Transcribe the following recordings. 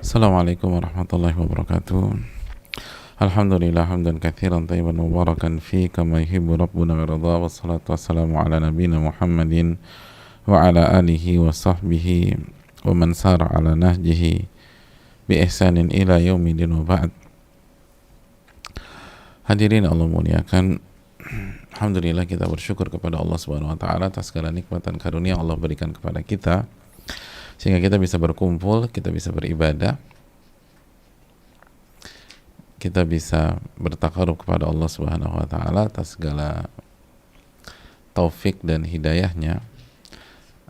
Assalamualaikum warahmatullahi wabarakatuh. Alhamdulillah hamdan katsiran thayyiban mubarakan fi kama yuhibbu rabbuna wa yarda, wassalatu wassalamu ala nabiyyina Muhammadin wa ala alihi wa sahbihi wa man sara ala nahjihi bi ihsanin ila yaumidin wa ba'd. Hadirin Allah muliakan, alhamdulillah kita bersyukur kepada Allah Subhanahu wa taala atas segala nikmat dan karunia Allah berikan kepada kita sehingga kita bisa berkumpul, kita bisa beribadah, kita bisa bertakarub kepada Allah Subhanahu wa taala atas segala taufik dan hidayahnya,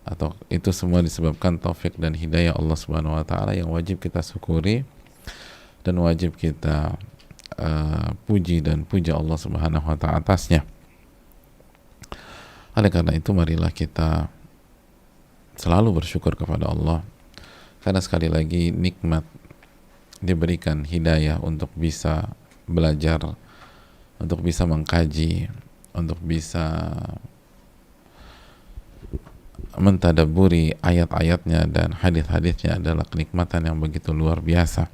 atau itu semua disebabkan taufik dan hidayah Allah Subhanahu wa taala yang wajib kita syukuri dan wajib kita puji dan puja Allah Subhanahu wa taala atasnya. Oleh karena itu marilah kita selalu bersyukur kepada Allah, karena sekali lagi nikmat diberikan hidayah untuk bisa belajar, untuk bisa mengkaji, untuk bisa mentadaburi ayat-ayatnya dan hadis-hadisnya adalah kenikmatan yang begitu luar biasa,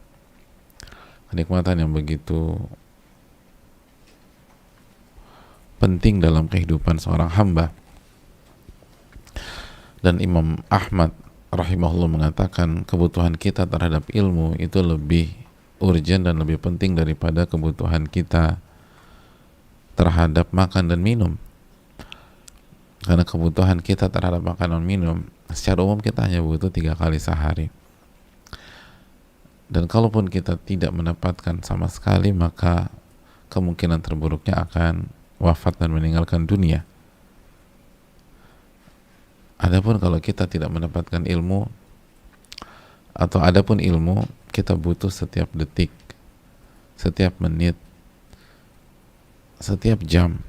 kenikmatan yang begitu penting dalam kehidupan seorang hamba. Dan Imam Ahmad rahimahullah mengatakan kebutuhan kita terhadap ilmu itu lebih urgent dan lebih penting daripada kebutuhan kita terhadap makan dan minum. Karena kebutuhan kita terhadap makan dan minum secara umum kita hanya butuh 3 kali sehari. Dan kalaupun kita tidak mendapatkan sama sekali, maka kemungkinan terburuknya akan wafat dan meninggalkan dunia. Adapun kalau kita tidak mendapatkan ilmu, atau adapun ilmu, kita butuh setiap detik, setiap menit, setiap jam,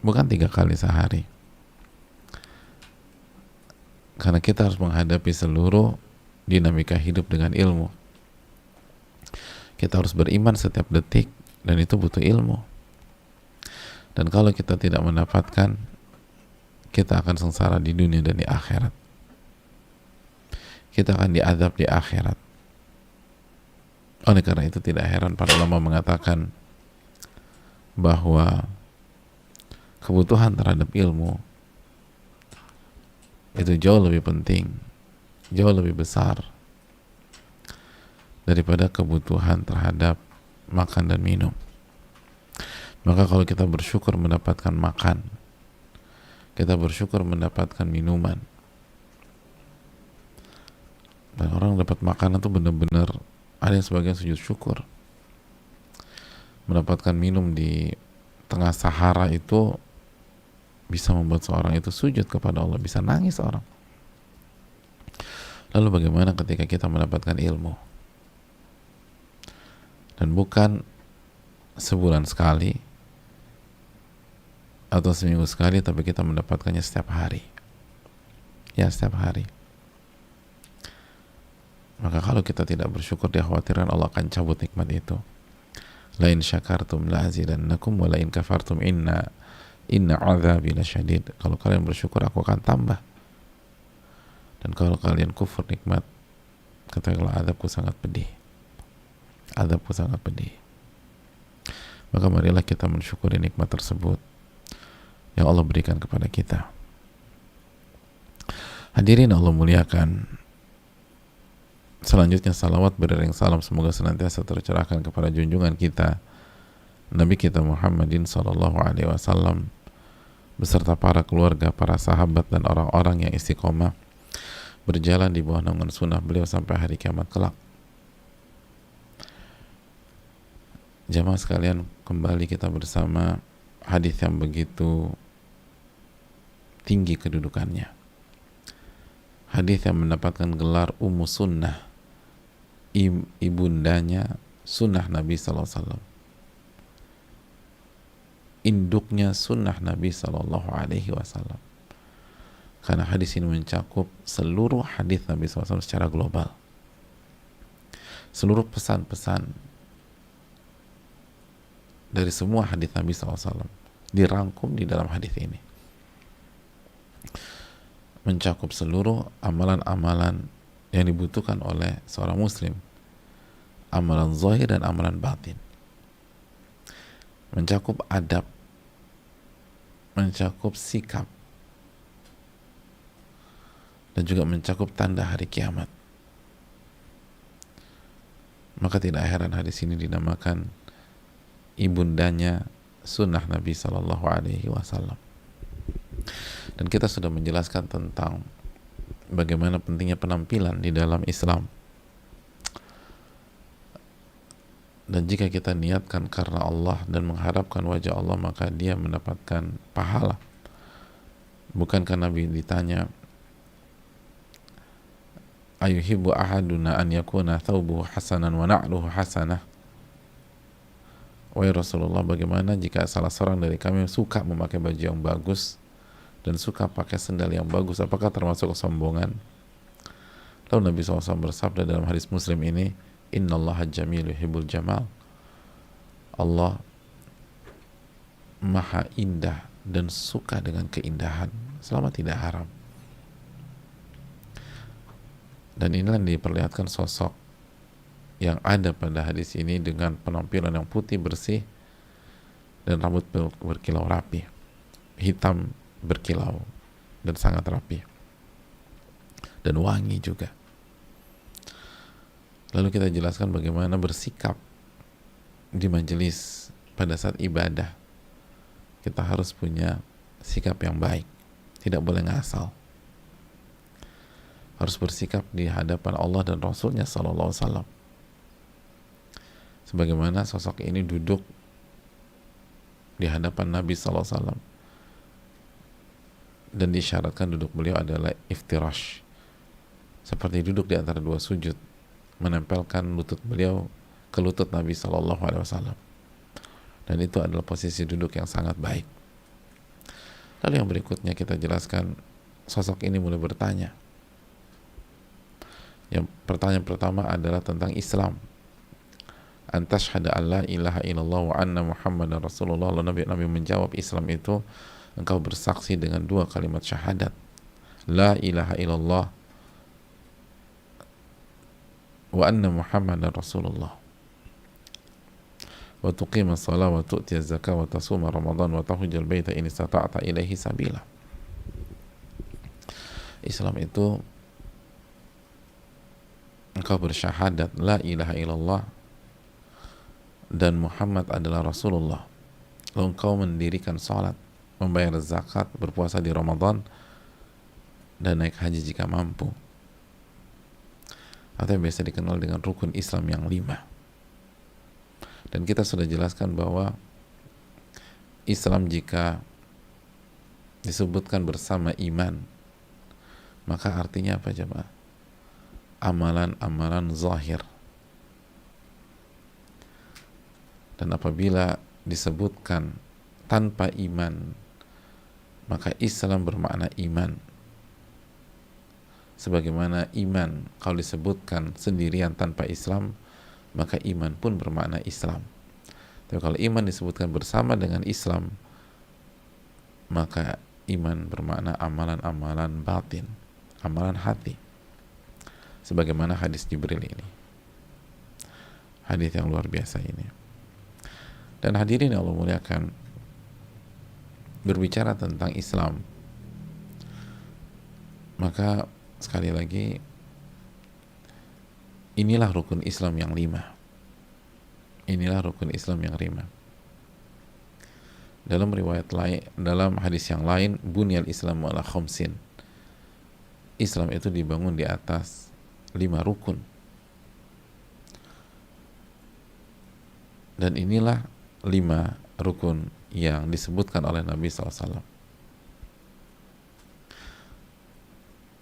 bukan 3 kali sehari. Karena kita harus menghadapi seluruh dinamika hidup dengan ilmu. Kita harus beriman setiap detik, dan itu butuh ilmu. Dan kalau kita tidak mendapatkan, kita akan sengsara di dunia dan di akhirat. Kita akan diazab di akhirat. Oleh karena itu tidak heran para ulama mengatakan bahwa kebutuhan terhadap ilmu itu jauh lebih penting, jauh lebih besar daripada kebutuhan terhadap makan dan minum. Maka kalau kita bersyukur mendapatkan makan, kita bersyukur mendapatkan minuman, dan orang dapat makanan itu benar-benar ada yang sebagian sujud syukur. Mendapatkan minum di tengah Sahara itu bisa membuat seorang itu sujud kepada Allah, bisa nangis orang. Lalu bagaimana ketika kita mendapatkan ilmu? Dan bukan sebulan sekali atau seminggu sekali, tapi kita mendapatkannya setiap hari. Ya, setiap hari. Maka kalau kita tidak bersyukur, dikhawatirkan Allah akan cabut nikmat itu. La in syakartum la azidannakum wa la in kafartum inna adzabi lasyadid. Kalau kalian bersyukur, aku akan tambah. Dan kalau kalian kufur nikmat, katakanlah azabku sangat pedih. Azabku sangat pedih. Maka marilah kita mensyukuri nikmat tersebut yang Allah berikan kepada kita. Hadirin Allah muliakan, selanjutnya salawat beriring salam semoga senantiasa tercerahkan kepada junjungan kita Nabi kita Muhammadin sallallahu alaihi wasallam beserta para keluarga, para sahabat dan orang-orang yang istiqomah berjalan di bawah naungan sunnah beliau sampai hari kiamat kelak. Jamaah sekalian, kembali kita bersama hadis yang begitu tinggi kedudukannya, hadis yang mendapatkan gelar Ummu Sunnah, ibundanya sunnah Nabi SAW, induknya sunnah Nabi SAW, karena hadis ini mencakup seluruh hadis Nabi SAW secara global. Seluruh pesan-pesan dari semua hadis Nabi SAW dirangkum di dalam hadis ini, mencakup seluruh amalan-amalan yang dibutuhkan oleh seorang muslim amalan zahir dan amalan batin, mencakup adab, mencakup sikap, dan juga mencakup tanda hari kiamat. Maka tidak heran hadis ini dinamakan ibundanya sunnah Nabi Shallallahu Alaihi Wasallam. Dan kita sudah menjelaskan tentang bagaimana pentingnya penampilan di dalam Islam. Dan jika kita niatkan karena Allah dan mengharapkan wajah Allah, maka dia mendapatkan pahala. Bukankah Nabi ditanya, ayuhibbu ahaduna an yakuna thawbuhu hasanan wa na'luhu hasanah? Wahai Rasulullah, bagaimana jika salah seorang dari kami suka memakai baju yang bagus dan suka pakai sendal yang bagus, apakah termasuk kesombongan? Lalu Nabi SAW bersabda dalam hadis Muslim ini, innallaha jamil yuhibbul jamal. Allah maha indah dan suka dengan keindahan selama tidak haram. Dan inilah yang diperlihatkan sosok yang ada pada hadis ini dengan penampilan yang putih bersih dan rambut berkilau rapi, hitam berkilau dan sangat rapi dan wangi juga. Lalu kita jelaskan bagaimana bersikap di majelis pada saat ibadah. Kita harus punya sikap yang baik, tidak boleh ngasal. Harus bersikap di hadapan Allah dan Rasulnya Sallallahu Alaihi Wasallam. Sebagaimana sosok ini duduk di hadapan Nabi Sallallahu Alaihi Wasallam, dan disyaratkan duduk beliau adalah iftirash, seperti duduk di antara dua sujud, menempelkan lutut beliau ke lutut Nabi Sallallahu Alaihi Wasallam. Dan itu adalah posisi duduk yang sangat baik. Lalu yang berikutnya kita jelaskan, sosok ini mulai bertanya. Yang pertanyaan pertama adalah tentang Islam. Antashhadu an la ilaha illallah wa anna Muhammadan Rasulullah. Lalu Nabi menjawab, Islam itu engkau bersaksi dengan dua kalimat syahadat, la ilaha illallah wa anna Muhammadan Rasulullah, wa tuqima shalah wa tu'ti zakah wa tasuma ramadan wa tahujjal baita in istata'ta ilaihi sabila. Islam itu engkau bersyahadat la ilaha illallah dan Muhammad adalah Rasulullah, lalu engkau mendirikan salat, membayar zakat, berpuasa di Ramadan, dan naik haji jika mampu, atau yang biasa dikenal dengan rukun Islam yang 5. Dan kita sudah jelaskan bahwa Islam jika disebutkan bersama iman, maka artinya apa coba? Amalan-amalan zahir. Dan apabila disebutkan tanpa iman, maka Islam bermakna iman. Sebagaimana iman kalau disebutkan sendirian tanpa Islam, maka iman pun bermakna Islam. Tapi kalau iman disebutkan bersama dengan Islam, maka iman bermakna amalan-amalan batin, amalan hati. Sebagaimana hadis Jibril ini, hadis yang luar biasa ini. Dan hadirin yang Allah muliakan, berbicara tentang Islam, maka sekali lagi inilah rukun Islam yang 5. Inilah rukun Islam yang 5. Dalam riwayat lain, dalam hadis yang lain, bunyal Islam ala khamsin. Islam itu dibangun di atas 5 rukun. Dan inilah 5 rukun yang disebutkan oleh Nabi SAW.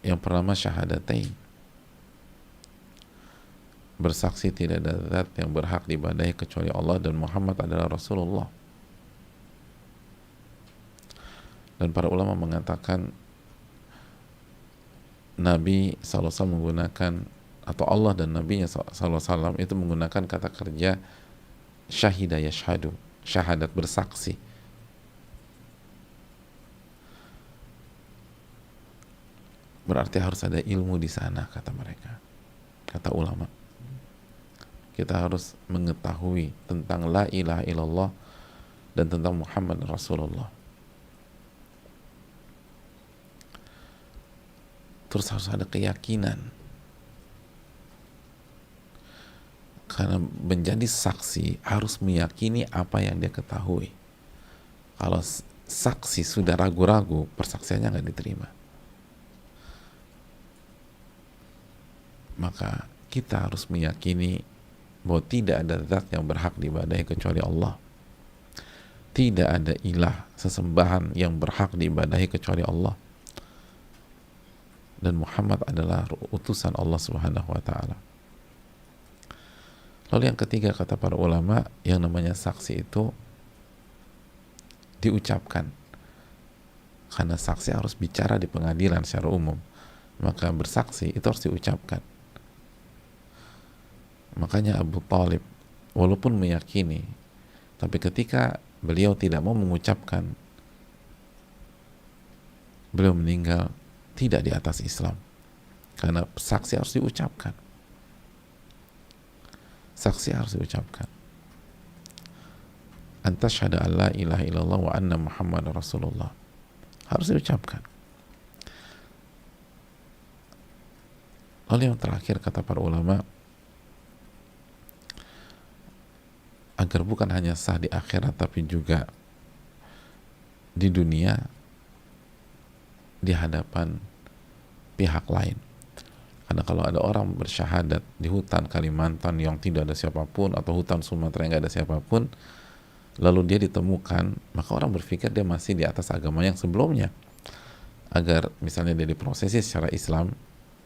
Yang pertama syahadatain, bersaksi tidak ada zat yang berhak diibadahi kecuali Allah dan Muhammad adalah Rasulullah. Dan para ulama mengatakan Nabi SAW menggunakan, atau Allah dan Nabinya SAW itu menggunakan kata kerja syahida yashhadu, syahadat, bersaksi. Berarti harus ada ilmu di sana, kata mereka, kata ulama. kita harus mengetahui tentang la ilaha illallah dan tentang Muhammad Rasulullah. Terus harus ada keyakinan, karena menjadi saksi harus meyakini apa yang dia ketahui. Kalau saksi sudah ragu-ragu, persaksiannya nggak diterima. Maka kita harus meyakini bahwa tidak ada zat yang berhak diibadahi kecuali Allah. Tidak ada ilah, sesembahan yang berhak diibadahi kecuali Allah. Dan Muhammad adalah utusan Allah Subhanahu wa taala. Lalu yang ketiga, kata para ulama, yang namanya saksi itu diucapkan. Karena saksi harus bicara di pengadilan secara umum, maka bersaksi itu harus diucapkan. Makanya Abu Thalib walaupun meyakini, tapi ketika beliau tidak mau mengucapkan, beliau meninggal tidak di atas Islam, karena saksi harus diucapkan. Saksi harus diucapkan. Anta syahada an la ilaha illallah wa anna Muhammad Rasulullah, harus diucapkan. Lalu yang terakhir, kata para ulama, agar bukan hanya sah di akhirat tapi juga di dunia di hadapan pihak lain. Karena kalau ada orang bersyahadat di hutan Kalimantan yang tidak ada siapapun, atau hutan Sumatera yang tidak ada siapapun, lalu dia ditemukan, maka orang berpikir dia masih di atas agama yang sebelumnya. Agar misalnya dia diprosesi secara Islam,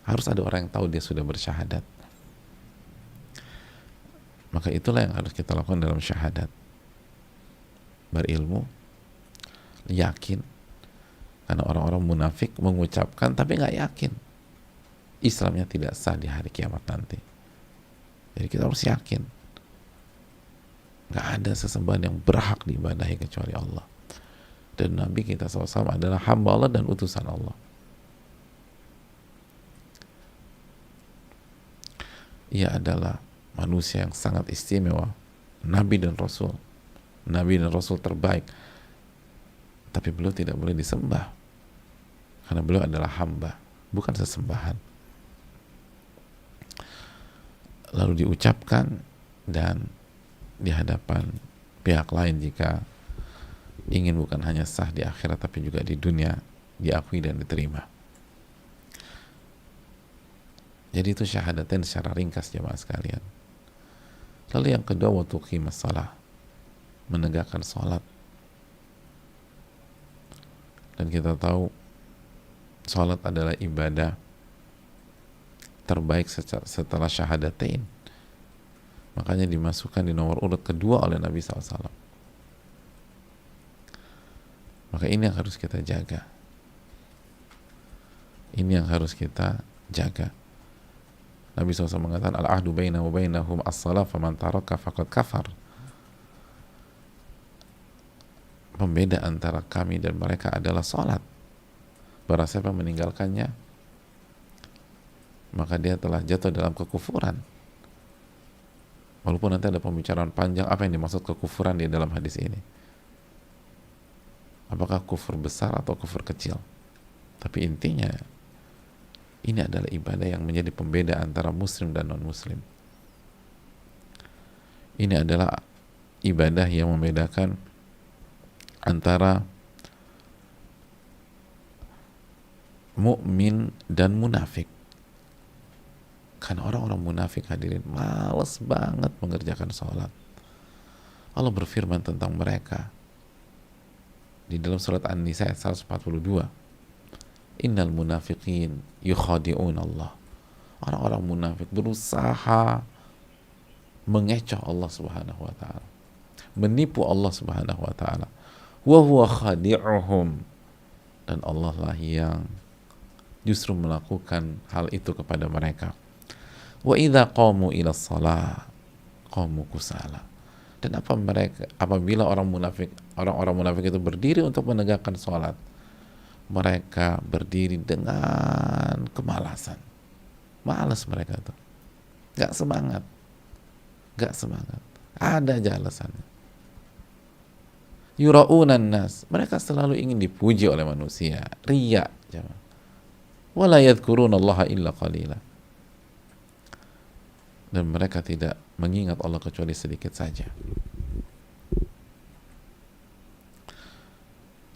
harus ada orang yang tahu dia sudah bersyahadat. Maka itulah yang harus kita lakukan dalam syahadat. Berilmu, yakin. Karena orang-orang munafik mengucapkan tapi nggak yakin, Islamnya tidak sah di hari kiamat nanti. Jadi kita harus yakin nggak ada sesembahan yang berhak diibadahi kecuali Allah. Dan Nabi kita SAW adalah hamba Allah dan utusan Allah. Ia adalah manusia yang sangat istimewa, Nabi dan Rasul terbaik. Tapi beliau tidak boleh disembah, karena beliau adalah hamba, bukan sesembahan. Lalu diucapkan dan di hadapan pihak lain jika ingin bukan hanya sah di akhirat tapi juga di dunia diakui dan diterima. Jadi itu syahadatain secara ringkas, jemaah sekalian. Lalu yang kedua, wa tuqimas shalah, menegakkan salat. Dan kita tahu salat adalah ibadah terbaik setelah syahadatain. Makanya dimasukkan di nomor urut kedua oleh Nabi SAW. Maka ini yang harus kita jaga. Ini yang harus kita jaga. Nabi SAW mengatakan, al-ahdu baina wa bainahum as-salah faman taraka faqad kafar. Pembeda antara kami dan mereka adalah salat. Barang siapa meninggalkannya, maka dia telah jatuh dalam kekufuran. Walaupun nanti ada pembicaraan panjang apa yang dimaksud kekufuran di dalam hadis ini. Apakah kufur besar atau kufur kecil? Tapi intinya, ini adalah ibadah yang menjadi pembeda antara muslim dan non-muslim. Ini adalah ibadah yang membedakan antara mukmin dan munafik. Karena orang-orang munafik, hadirin, malas banget mengerjakan sholat. Allah berfirman tentang mereka di dalam surat An-Nisa ayat 142. Innal munafiqin yukhadi'un Allah. Orang-orang munafik berusaha mengecoh Allah Subhanahu wa taala, menipu Allah Subhanahu wa taala. Wa huwa khadi'uhum, dan Allah lah yang justru melakukan hal itu kepada mereka. Wa idza qamu ila shalah qamu kusala. Dan apabila orang-orang munafik itu berdiri untuk menegakkan salat, mereka berdiri dengan kemalasan. Malas mereka tuh, nggak semangat. nggak semangat. Ada aja alasannya. Yura'unan nas, mereka selalu ingin dipuji oleh manusia. Riya, jemaah. Wala yadhkurunallaha illa qalila. Dan mereka tidak mengingat Allah kecuali sedikit saja.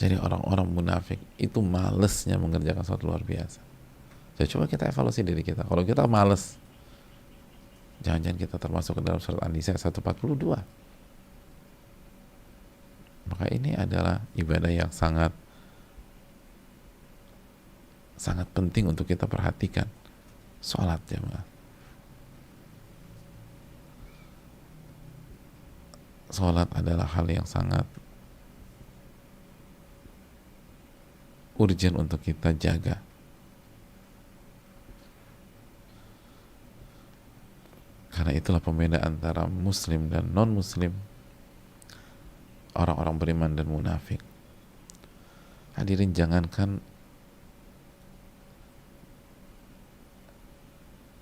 Jadi orang-orang munafik itu malesnya mengerjakan sesuatu luar biasa. Jadi coba kita evaluasi diri kita. Kalau kita males, jangan-jangan kita termasuk ke dalam surat An-Nisa 142. Maka ini adalah ibadah yang sangat penting untuk kita perhatikan. Sholat, jemaah. Sholat adalah hal yang sangat urgent untuk kita jaga. Karena itulah pembeda antara muslim dan non-muslim, orang-orang beriman dan munafik. Hadirin, jangankan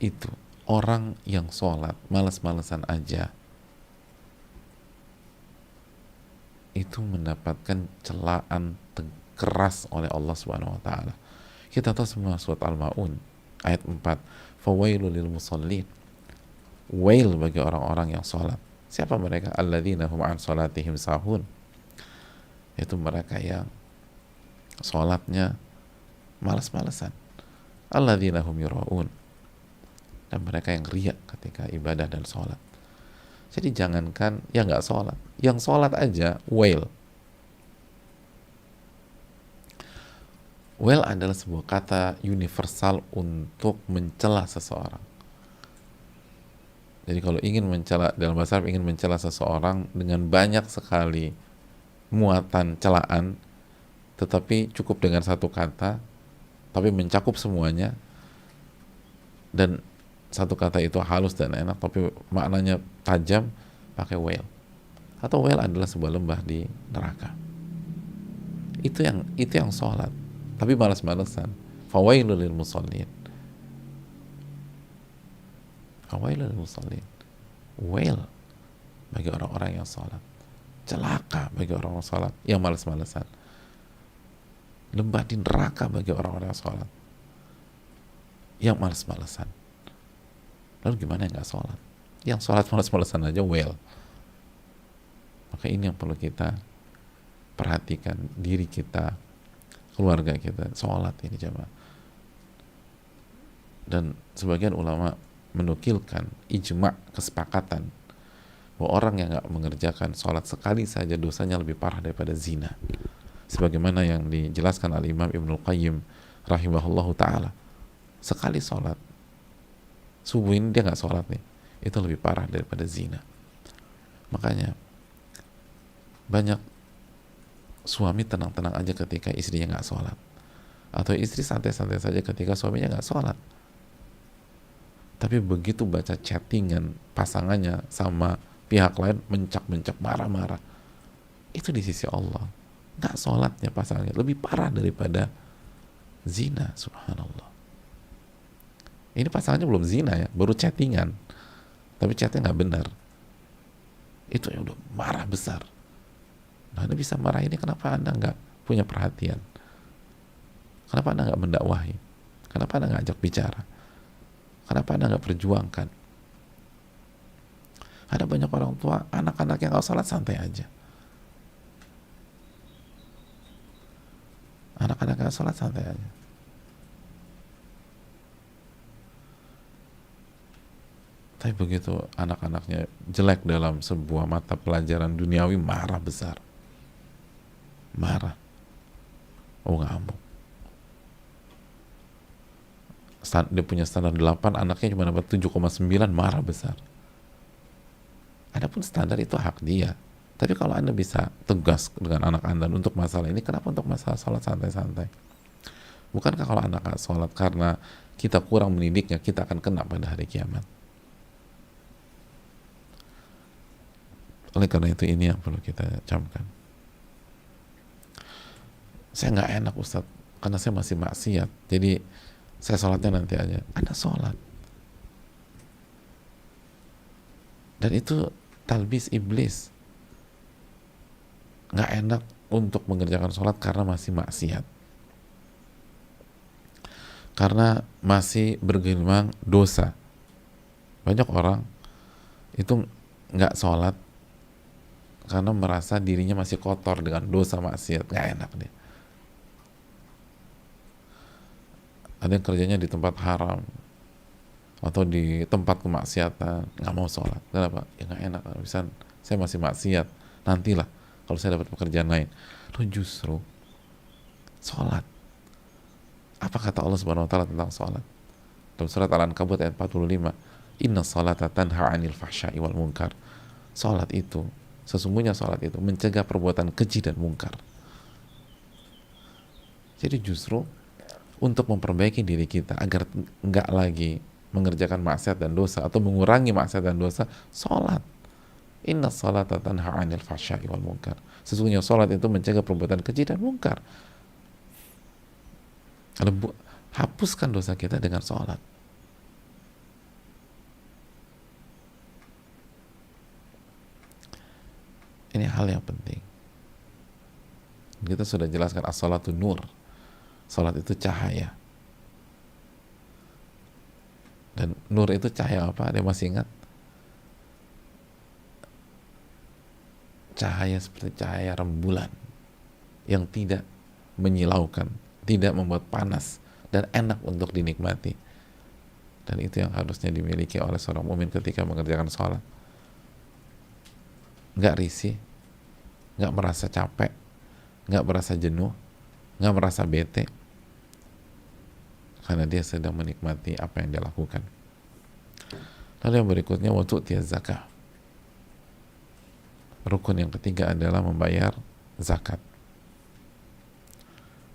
itu, orang yang sholat malas-malesan aja itu mendapatkan celaan keras oleh Allah Subhanahu wa taala. Kita tahu semua surat Al-Maun ayat 4, fawailul lil musallin. Wail bagi orang-orang yang sholat. Siapa mereka? Alladzina hum an sholatihim sahun. Itu mereka yang sholatnya malas-malesan. Alladzina hum yura'un. Dan mereka yang riya ketika ibadah dan sholat. Jadi jangankan yang nggak sholat, yang sholat aja wail. Wail adalah sebuah kata universal untuk mencela seseorang. Jadi kalau ingin mencela, dalam bahasa Arab ingin mencela seseorang dengan banyak sekali muatan celaan, tetapi cukup dengan satu kata, tapi mencakup semuanya, dan satu kata itu halus dan enak, tapi maknanya tajam, pakai wail. Atau wail adalah sebuah lembah di neraka. Itu yang sholat, tapi malas-malesan. Fawailul lil musallin. Fawailul lil musallin. Wail bagi orang-orang yang sholat. Celaka bagi orang-orang sholat yang malas-malesan. Lembah di neraka bagi orang-orang yang sholat yang malas-malesan. Lalu gimana yang nggak sholat? Yang sholat malas-malesan aja wail. Maka ini yang perlu kita perhatikan, diri kita, keluarga kita, sholat ini jemaah. Dan sebagian ulama menukilkan ijma', kesepakatan bahwa orang yang nggak mengerjakan sholat sekali saja dosanya lebih parah daripada zina. Sebagaimana yang dijelaskan oleh Imam Ibnul Qayyim rahimahullahu ta'ala, sekali sholat subuh ini dia nggak sholat nih, itu lebih parah daripada zina. Makanya banyak suami tenang-tenang aja ketika istrinya nggak sholat, atau istri santai-santai saja ketika suaminya nggak sholat. Tapi begitu baca chattingan pasangannya sama pihak lain, mencak-mencak, marah-marah, itu di sisi Allah nggak sholatnya pasangannya lebih parah daripada zina. Subhanallah. Ini pasangannya belum zina ya, baru chattingan, tapi chatnya nggak benar. Itu yang udah marah besar. Nah, Anda bisa marah ini, kenapa Anda nggak punya perhatian? Kenapa Anda nggak mendakwahi? Kenapa Anda nggak ajak bicara? Kenapa Anda nggak perjuangkan? Ada banyak orang tua, anak-anak yang nggak sholat santai aja. Anak-anak nggak sholat santai aja. Tapi begitu anak-anaknya jelek dalam sebuah mata pelajaran duniawi, marah besar. Marah. Oh, ngamuk. Dia punya standar 8, anaknya cuma dapat 7,9, marah besar. Adapun standar itu hak dia. Tapi kalau Anda bisa tegas dengan anak Anda untuk masalah ini, kenapa untuk masalah sholat santai-santai? Bukankah kalau anak sholat karena kita kurang mendidiknya, kita akan kena pada hari kiamat? Oleh karena itu ini yang perlu kita camkan. Saya nggak enak Ustadz, karena saya masih maksiat, jadi saya sholatnya nanti aja. Anda sholat, Dan itu talbis iblis. Nggak enak untuk mengerjakan sholat karena masih maksiat, karena masih bergelimang dosa. Banyak orang itu nggak sholat karena merasa dirinya masih kotor dengan dosa maksiat, nggak enak dia. Ada yang kerjanya di tempat haram atau di tempat kemaksiatan, nggak mau sholat. Kenapa? Ya nggak enak, bisa saya masih maksiat, nantilah kalau saya dapat pekerjaan lain. Lo justru sholat. Apa kata Allah Subhanahu wa taala tentang sholat? Dalam surat Al-Ankabut ayat 45, inna sholata tanha 'anil fahsya'i wal munkar. Sholat itu, sesungguhnya sholat itu mencegah perbuatan keji dan mungkar. Jadi justru untuk memperbaiki diri kita agar nggak lagi mengerjakan maksiat dan dosa atau mengurangi maksiat dan dosa, sholat. Inna sholata tanha 'anil fahsya'i wal munkar. Sesungguhnya sholat itu mencegah perbuatan keji dan mungkar. Hapuskan dosa kita dengan sholat. Ini hal yang penting. Kita sudah jelaskan as-sholatu nur. Sholat itu cahaya. Dan nur itu cahaya apa? Ada yang masih ingat? Cahaya seperti cahaya rembulan yang tidak menyilaukan, tidak membuat panas, dan enak untuk dinikmati. Dan itu yang harusnya dimiliki oleh seorang mukmin ketika mengerjakan sholat. Nggak risih, nggak merasa capek, nggak merasa jenuh, nggak merasa bete, karena dia sedang menikmati apa yang dia lakukan. Lalu yang berikutnya, waktu tiaz zakah. Rukun yang ketiga adalah membayar zakat.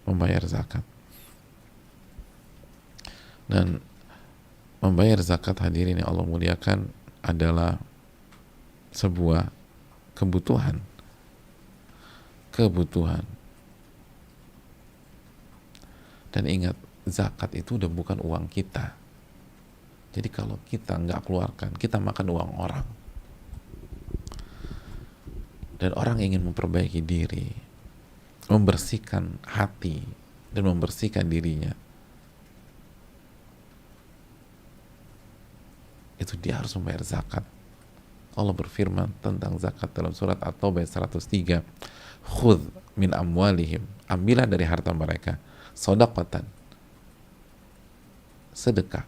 Membayar zakat. Dan membayar zakat, hadirin yang Allah muliakan, adalah sebuah kebutuhan. Dan ingat, zakat itu udah bukan uang kita. Jadi kalau kita nggak keluarkan, kita makan uang orang. Dan orang ingin memperbaiki diri, membersihkan hati, dan membersihkan dirinya, itu dia harus membayar zakat. Allah berfirman tentang zakat dalam surat At-Taubah 103, khudh min amwalihim, ambillah dari harta mereka, shadaqatan, sedekah.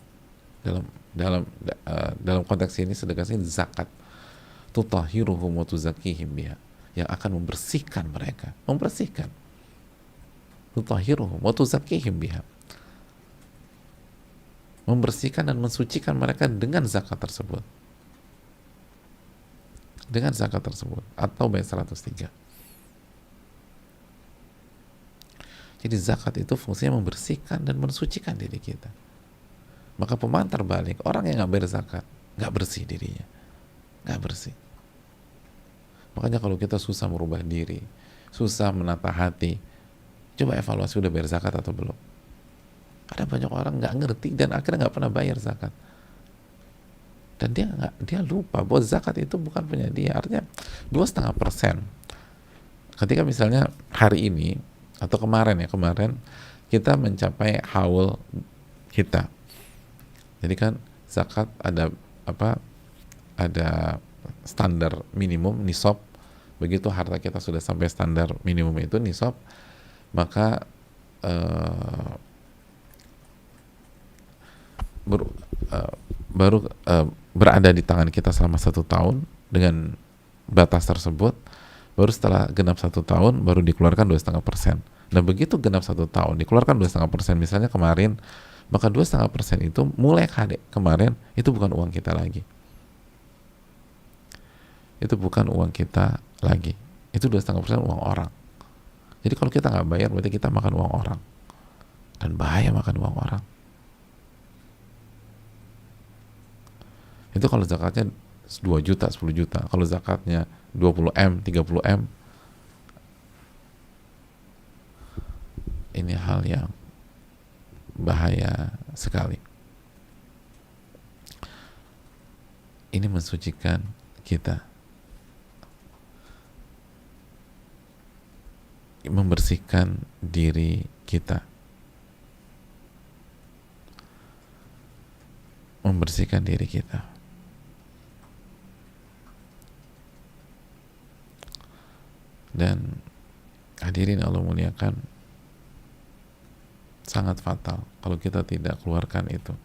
Dalam konteks ini sedekah ini zakat, tutahhiruhum wa tuzakkihim biha, yang akan membersihkan mereka, tutahhiruhum wa tuzakkihim biha, membersihkan dan mensucikan mereka dengan zakat tersebut. At-Taubah 103. Jadi zakat itu fungsinya membersihkan dan mensucikan diri kita. Maka pemantar balik, orang yang nggak bayar zakat, nggak bersih dirinya, nggak bersih. Makanya kalau kita susah merubah diri, susah menata hati, coba evaluasi, udah bayar zakat atau belum. Ada banyak orang nggak ngerti dan akhirnya nggak pernah bayar zakat. Dan dia lupa bahwa zakat itu bukan punya dia. Artinya 2,5%. Ketika misalnya hari ini atau kemarin kita mencapai haul kita. Jadi kan zakat ada standar minimum nisab. Begitu harta kita sudah sampai standar minimum itu nisab, maka baru berada di tangan kita selama 1 tahun dengan batas tersebut. Baru setelah genap 1 tahun baru dikeluarkan 2,5%. Dan begitu genap 1 tahun dikeluarkan 2,5%, misalnya kemarin, maka 2,5% itu mulai kemarin itu bukan uang kita lagi. Itu bukan uang kita lagi. Itu 2,5% uang orang. Jadi kalau kita nggak bayar berarti kita makan uang orang. Dan bahaya makan uang orang. Itu kalau zakatnya 2 juta, 10 juta. Kalau zakatnya 20M, 30M, ini hal yang bahaya sekali. Ini mensucikan kita, membersihkan diri kita, membersihkan diri kita. Dan hadirin Allah muliakan, sangat fatal kalau kita tidak keluarkan itu.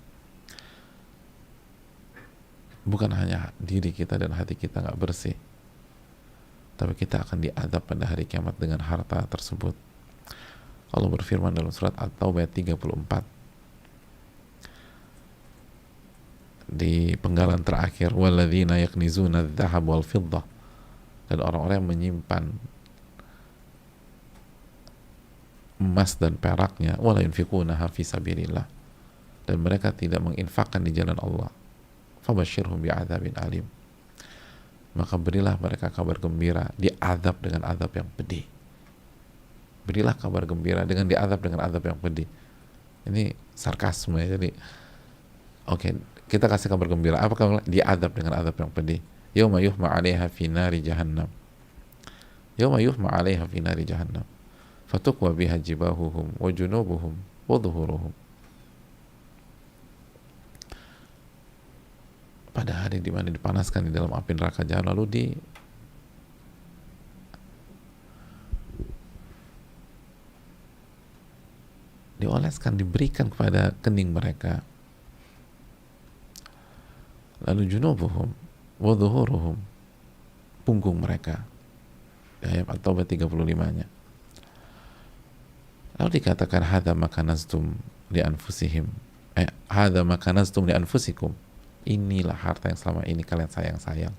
Bukan hanya diri kita dan hati kita nggak bersih, tapi kita akan diadab pada hari kiamat dengan harta tersebut. Allah berfirman dalam surat At-Taubah 34 di penggalan terakhir, walladzina yaknizuna adz-dzahab wal fiddah, dan orang-orang yang menyimpan emas dan peraknya, wala yunfiqunaha fi sabilillah, dan mereka tidak menginfakkan di jalan Allah, fabashshirhum bi'adzabin alim, maka berilah mereka kabar gembira, diazab dengan azab yang pedih. Berilah kabar gembira dengan diazab dengan azab yang pedih. Ini sarkasme ya, jadi oke, kita kasih kabar gembira, apa kabar? Diazab dengan azab yang pedih. Yauma yuhma 'alaiha fi nari jahannam, yauma yuhma 'alaiha fi nari jahannam fatukwa biha jibahuhum wa junubuhum wa dhuhuruhum. Pada hari di mana dipanaskan di dalam api neraka jahanam, lalu dioleskan, diberikan kepada kening mereka, lalu junubuhum wa dhuhuruhum, punggung mereka, di ayat At-Taubah 35-nya. Lalu dikatakan hadza ma kanaztum li anfusihim, hadza ma kanaztum li anfusikum, inilah harta yang selama ini kalian sayang-sayang,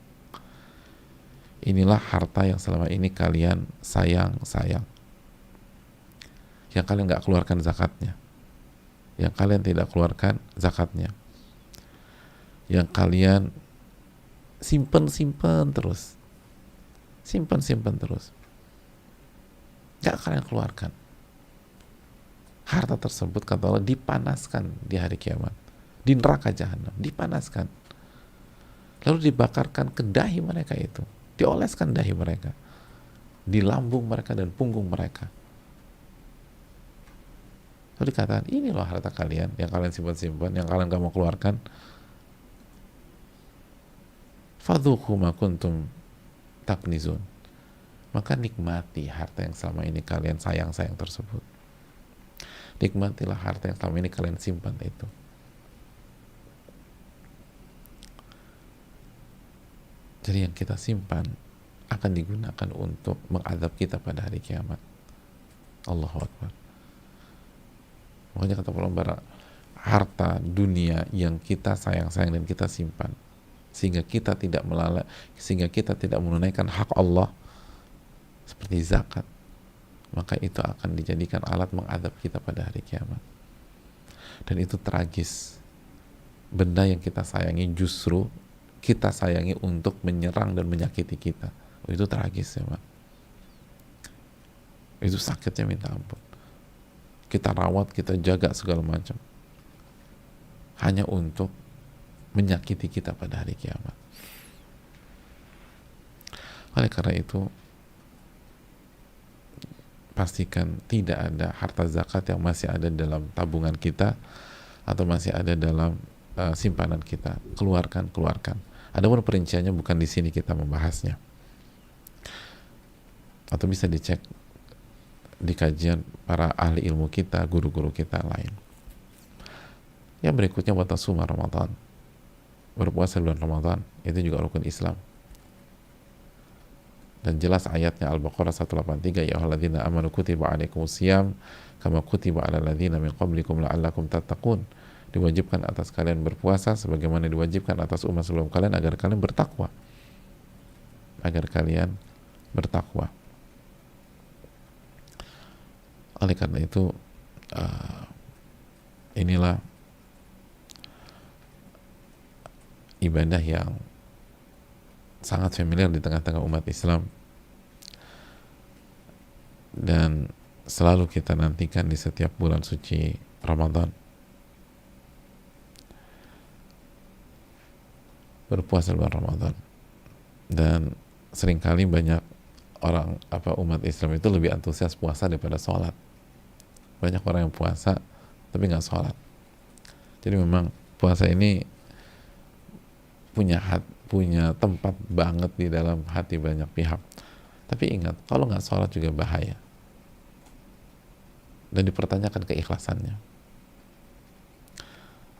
inilah harta yang selama ini kalian sayang-sayang, yang kalian nggak keluarkan zakatnya, yang kalian tidak keluarkan zakatnya, yang kalian simpan terus, simpan terus, nggak kalian keluarkan. Harta tersebut, kata Allah, dipanaskan di hari kiamat, di neraka jahanam, dipanaskan, lalu dibakarkan ke dahi mereka itu, dioleskan dahi mereka, di lambung mereka dan punggung mereka. Lalu dikatakan, ini loh harta kalian yang kalian simpan, yang kalian gak mau keluarkan. Fadhuku ma kuntum taknizun, maka nikmati harta yang selama ini kalian sayang-sayang tersebut. Nikmatilah harta yang selama ini kalian simpan itu. Jadi yang kita simpan akan digunakan untuk mengadab kita pada hari kiamat. Allahu Akbar. Makanya kata para harta dunia yang kita sayang-sayang dan kita simpan, sehingga kita tidak sehingga kita tidak menunaikan hak Allah seperti zakat, maka itu akan dijadikan alat mengadab kita pada hari kiamat. Dan itu tragis. Benda yang kita sayangi justru kita sayangi untuk menyerang dan menyakiti kita. Itu tragis ya, Pak. Itu sakitnya minta ampun. Kita rawat, kita jaga segala macam, hanya untuk menyakiti kita pada hari kiamat. Oleh karena itu, pastikan tidak ada harta zakat yang masih ada dalam tabungan kita atau masih ada dalam simpanan kita. Keluarkan. Adapun perinciannya bukan di sini kita membahasnya, atau bisa dicek di kajian para ahli ilmu kita, guru-guru kita lain. Yang berikutnya, watasuma Ramadan, berpuasa bulan Ramadan, itu juga rukun Islam. Dan jelas ayatnya Al-Baqarah 183, ya ayyuhalladzina amanu kutiba alaikumusiyam kama kutiba alal ladzina min qablikum la'allakum tattaqun. Diwajibkan atas kalian berpuasa sebagaimana diwajibkan atas umat sebelum kalian agar kalian bertakwa. Oleh karena itu, inilah ibadah yang sangat familiar di tengah-tengah umat Islam dan selalu kita nantikan di setiap bulan suci Ramadan. Berpuasa bulan Ramadan, Dan seringkali banyak orang umat Islam itu lebih antusias puasa daripada sholat. Banyak orang yang puasa tapi nggak sholat. Jadi memang puasa ini punya tempat banget di dalam hati banyak pihak. Tapi ingat, kalau nggak sholat juga bahaya. Dan dipertanyakan keikhlasannya.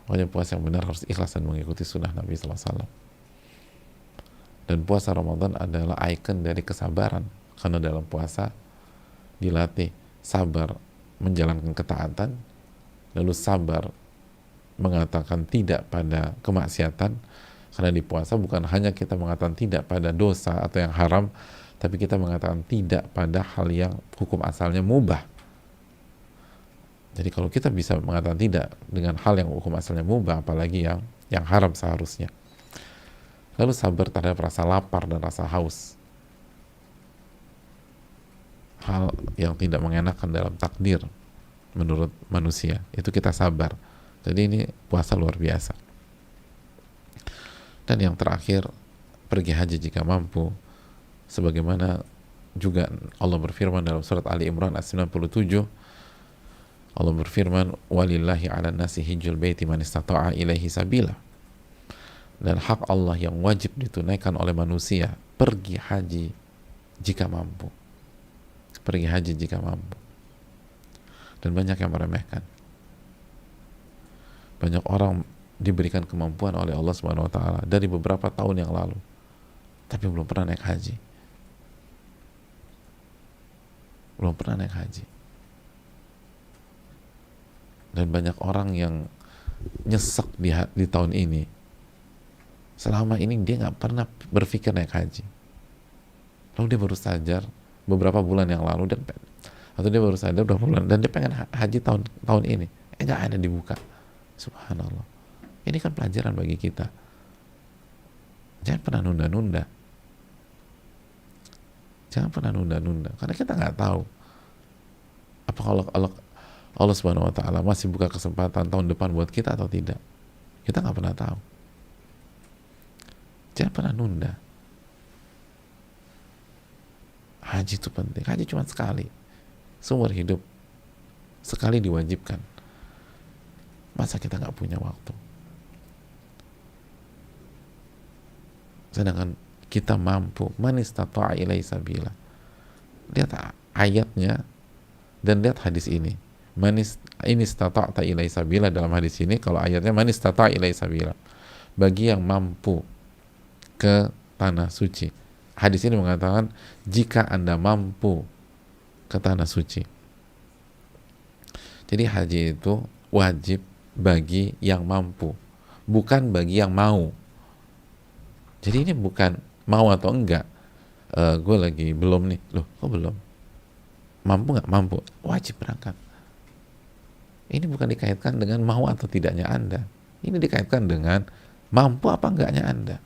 Makanya puasa yang benar harus ikhlas dan mengikuti sunnah Nabi SAW. Dan puasa Ramadan adalah ikon dari kesabaran. Karena dalam puasa dilatih sabar menjalankan ketaatan, lalu sabar mengatakan tidak pada kemaksiatan. Karena di puasa bukan hanya kita mengatakan tidak pada dosa atau yang haram, tapi kita mengatakan tidak pada hal yang hukum asalnya mubah. Jadi kalau kita bisa mengatakan tidak dengan hal yang hukum asalnya mubah, apalagi yang haram seharusnya. Lalu sabar terhadap rasa lapar dan rasa haus, hal yang tidak mengenakan dalam takdir menurut manusia, itu kita sabar. Jadi ini puasa luar biasa. Dan yang terakhir, pergi haji jika mampu, sebagaimana juga Allah berfirman dalam surat Ali Imran ayat 97. Allah berfirman, walillahi 'alan nasi hijjul baiti man istata'a ilaihi sabila. Dan hak Allah yang wajib ditunaikan oleh manusia, pergi haji jika mampu. Pergi haji jika mampu. Dan banyak yang meremehkan. Banyak orang diberikan kemampuan oleh Allah Subhanahu wa taala dari beberapa tahun yang lalu, tapi belum pernah naik haji. Belum pernah naik haji. Dan banyak orang yang nyesek di tahun ini. Selama ini dia nggak pernah berpikir naik haji. Lalu dia baru sadar beberapa bulan yang lalu, atau dia baru sadar beberapa bulan, dan dia pengen haji tahun ini. Nggak ada dibuka. Subhanallah. Ini kan pelajaran bagi kita. Jangan pernah nunda-nunda. Jangan pernah nunda-nunda. Karena kita nggak tahu apa kalau Allah Subhanahu wa taala masih buka kesempatan tahun depan buat kita atau tidak. Kita nggak pernah tahu. Jangan pernah nunda. Haji itu penting. Haji cuma sekali. Seumur hidup. Sekali diwajibkan. Masa kita nggak punya waktu? Sedangkan kita mampu. Man istata'a ilaihi sabila. Lihat ayatnya dan lihat hadis ini. Man istata'ta ilaihi sabila, dalam hadis ini kalau ayatnya man istata'a ilaihi sabila, bagi yang mampu ke tanah suci. Hadis ini mengatakan jika Anda mampu ke tanah suci. Jadi haji itu wajib bagi yang mampu, bukan bagi yang mau. Jadi ini bukan mau atau enggak. Gue lagi belum nih. Loh, kok belum? Mampu nggak? Mampu. Wajib berangkat. Ini bukan dikaitkan dengan mau atau tidaknya Anda. Ini dikaitkan dengan mampu apa enggaknya Anda.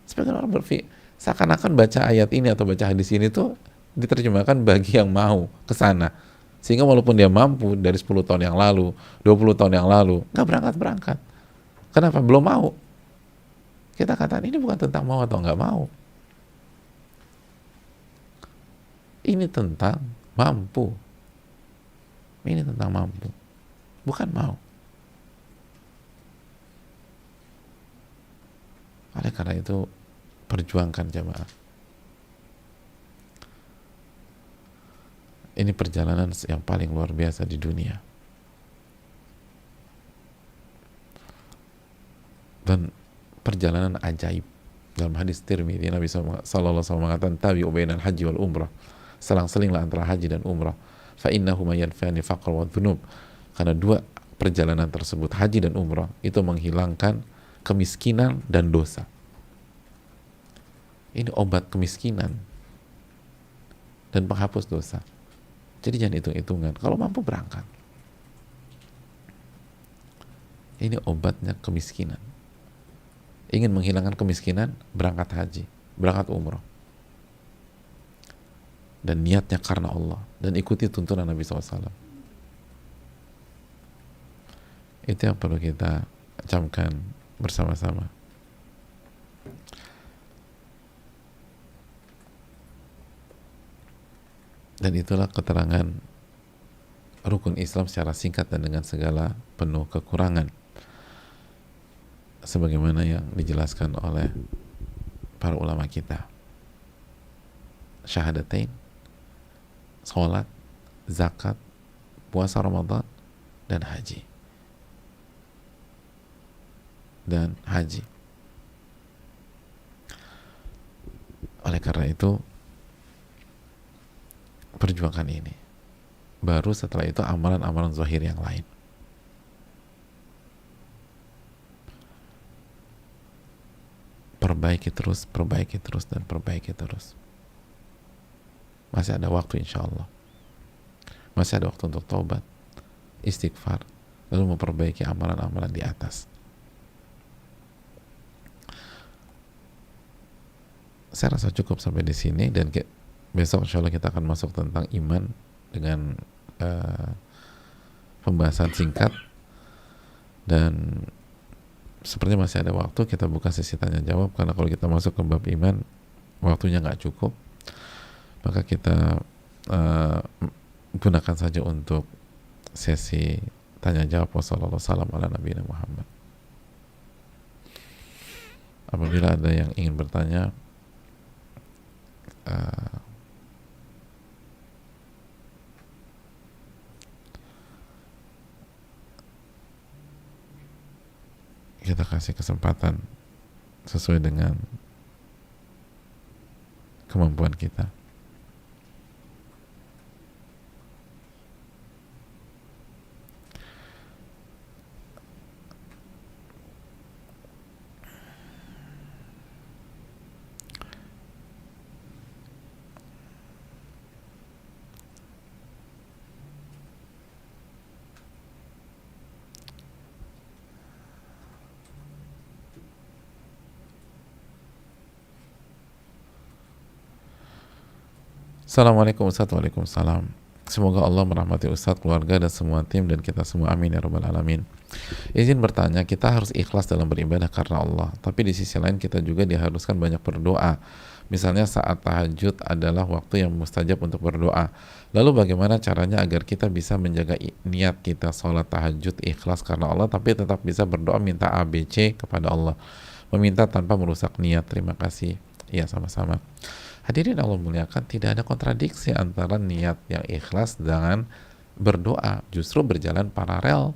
Sebagian orang berpikir seakan-akan baca ayat ini atau baca hadis ini tuh diterjemahkan bagi yang mau ke sana. Sehingga walaupun dia mampu dari 10 tahun yang lalu, 20 tahun yang lalu, nggak berangkat-berangkat. Kenapa? Belum mau. Kita katakan ini bukan tentang mau atau nggak mau. Ini tentang mampu. Ini tentang mampu. Bukan mau. Oleh karena itu, perjuangkan jamaah. Ini perjalanan yang paling luar biasa di dunia. Dan perjalanan ajaib. Dalam hadis Tirmidzi, Nabi sallallahu alaihi wasallam mengatakan, tabi'u bainal haji wal umrah. Selang-selinglah antara haji dan umrah. Fa innahuma yanfa'ani faqr wa dhunub. Karena dua perjalanan tersebut, haji dan umrah, itu menghilangkan kemiskinan dan dosa. Ini obat kemiskinan dan penghapus dosa. Jadi jangan hitung-hitungan. Kalau mampu berangkat. Ini obatnya kemiskinan. Ingin menghilangkan kemiskinan, berangkat haji, berangkat umrah. Dan niatnya karena Allah. Dan ikuti tuntunan Nabi SAW. Itu yang perlu kita camkan bersama-sama. Dan itulah keterangan rukun Islam secara singkat dan dengan segala penuh kekurangan, sebagaimana yang dijelaskan oleh para ulama kita. Syahadatain, sholat, zakat, puasa Ramadan, dan haji. Oleh karena itu, perjuangkan ini. Baru setelah itu amalan-amalan zahir yang lain. Perbaiki terus, dan perbaiki terus. Masih ada waktu, insya Allah. Masih ada waktu untuk taubat, istighfar, lalu memperbaiki amalan-amalan di atas. Saya rasa cukup sampai di sini, dan besok insya Allah kita akan masuk tentang iman dengan pembahasan singkat, dan sepertinya masih ada waktu. Kita buka sesi tanya jawab, karena kalau kita masuk ke bab iman waktunya nggak cukup, maka kita gunakan saja untuk sesi tanya jawab. Wassalamualaikum warahmatullahi wabarakatuh. Apabila ada yang ingin bertanya, kita kasih kesempatan sesuai dengan kemampuan kita. Assalamualaikum Ustaz. Waalaikumsalam. Semoga Allah merahmati Ustaz, keluarga, dan semua tim, dan kita semua, amin ya rabbal alamin. Izin bertanya, kita harus ikhlas dalam beribadah karena Allah, tapi di sisi lain kita juga diharuskan banyak berdoa. Misalnya saat tahajud adalah waktu yang mustajab untuk berdoa. Lalu bagaimana caranya agar kita bisa menjaga niat kita sholat tahajud ikhlas karena Allah, tapi tetap bisa berdoa minta ABC kepada Allah, meminta tanpa merusak niat? Terima kasih. Iya, sama-sama. Hadirin Allah muliakan, tidak ada kontradiksi antara niat yang ikhlas dengan berdoa. Justru berjalan paralel,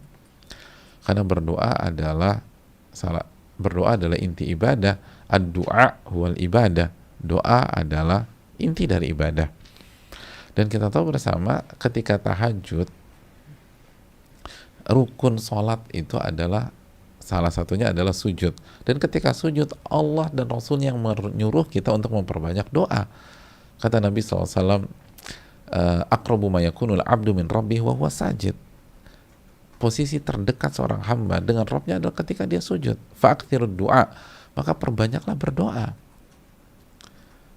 karena berdoa adalah inti ibadah. Ad-du'a huwal ibadah. Doa adalah inti dari ibadah. Dan kita tahu bersama, ketika tahajud, rukun sholat itu adalah, salah satunya adalah sujud. Dan ketika sujud, Allah dan Rasul yang menyuruh kita untuk memperbanyak doa. Kata Nabi SAW, aqrabu ma yakunul abdu min rabbih wa huwa sajid. Posisi terdekat seorang hamba dengan Rabbnya adalah ketika dia sujud. Fa'akthirud du'a, maka perbanyaklah berdoa.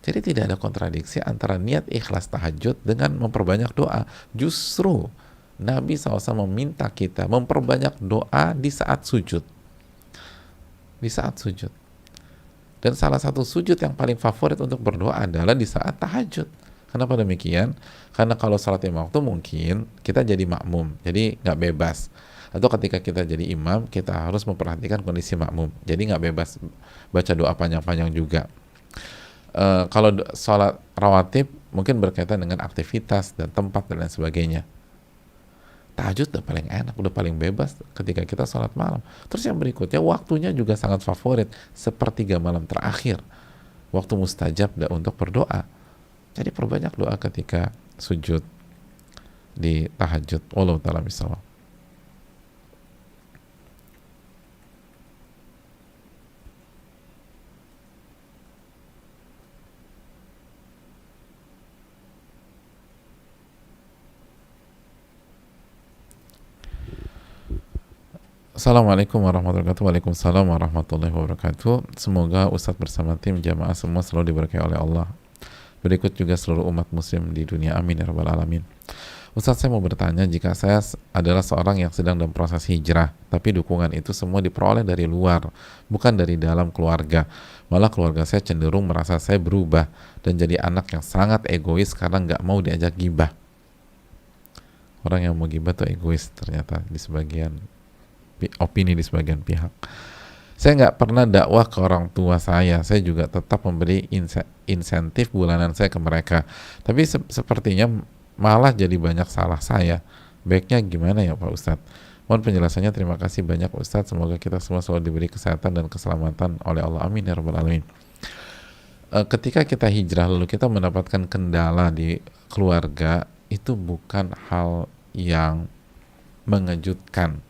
Jadi tidak ada kontradiksi antara niat ikhlas tahajud dengan memperbanyak doa. Justru Nabi SAW meminta kita memperbanyak doa di saat sujud. Di saat sujud. Dan salah satu sujud yang paling favorit untuk berdoa adalah di saat tahajud. Kenapa demikian? Karena kalau salat lima waktu mungkin kita jadi makmum, jadi nggak bebas. Atau ketika kita jadi imam, kita harus memperhatikan kondisi makmum, jadi nggak bebas baca doa panjang-panjang juga. Kalau salat rawatib mungkin berkaitan dengan aktivitas dan tempat dan lain sebagainya. Tahajud udah paling enak, udah paling bebas ketika kita sholat malam. Terus yang berikutnya, waktunya juga sangat favorit, sepertiga malam terakhir, waktu mustajab untuk berdoa. Jadi perbanyak doa ketika sujud di tahajud. Wallahu ta'ala bishawab. Assalamualaikum warahmatullahi wabarakatuh. Waalaikumsalam warahmatullahi wabarakatuh. Semoga Ustadz bersama tim jamaah semua selalu diberkahi oleh Allah. Berikut juga seluruh umat muslim di dunia, amin ya rabbal alamin. Ustadz, saya mau bertanya, jika saya adalah seorang yang sedang dalam proses hijrah, tapi dukungan itu semua diperoleh dari luar, bukan dari dalam keluarga. Malah keluarga saya cenderung merasa saya berubah dan jadi anak yang sangat egois karena nggak mau diajak gibah. Orang yang mau gibah tuh egois ternyata di sebagian opini, di sebagian pihak. Saya nggak pernah dakwah ke orang tua saya juga tetap memberi insentif bulanan saya ke mereka. Tapi sepertinya malah jadi banyak salah saya. Baiknya gimana ya Pak Ustadz? Mohon penjelasannya, terima kasih banyak Ustadz. Semoga kita semua selalu diberi kesehatan dan keselamatan oleh Allah. Amin ya rabbal alamin. Ketika kita hijrah lalu kita mendapatkan kendala di keluarga, itu bukan hal yang mengejutkan.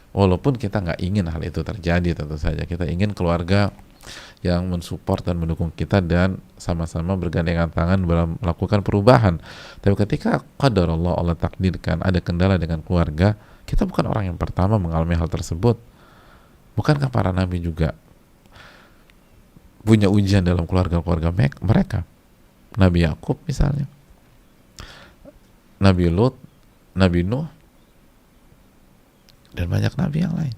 Walaupun kita nggak ingin hal itu terjadi, tentu saja kita ingin keluarga yang mensupport dan mendukung kita dan sama-sama bergandengan tangan dalam melakukan perubahan. Tapi ketika qadarullah, Allah takdirkan ada kendala dengan keluarga, kita bukan orang yang pertama mengalami hal tersebut. Bukankah para nabi juga punya ujian dalam keluarga-keluarga mereka? Nabi Yakub misalnya, Nabi Lut, Nabi Nuh, dan banyak nabi yang lain.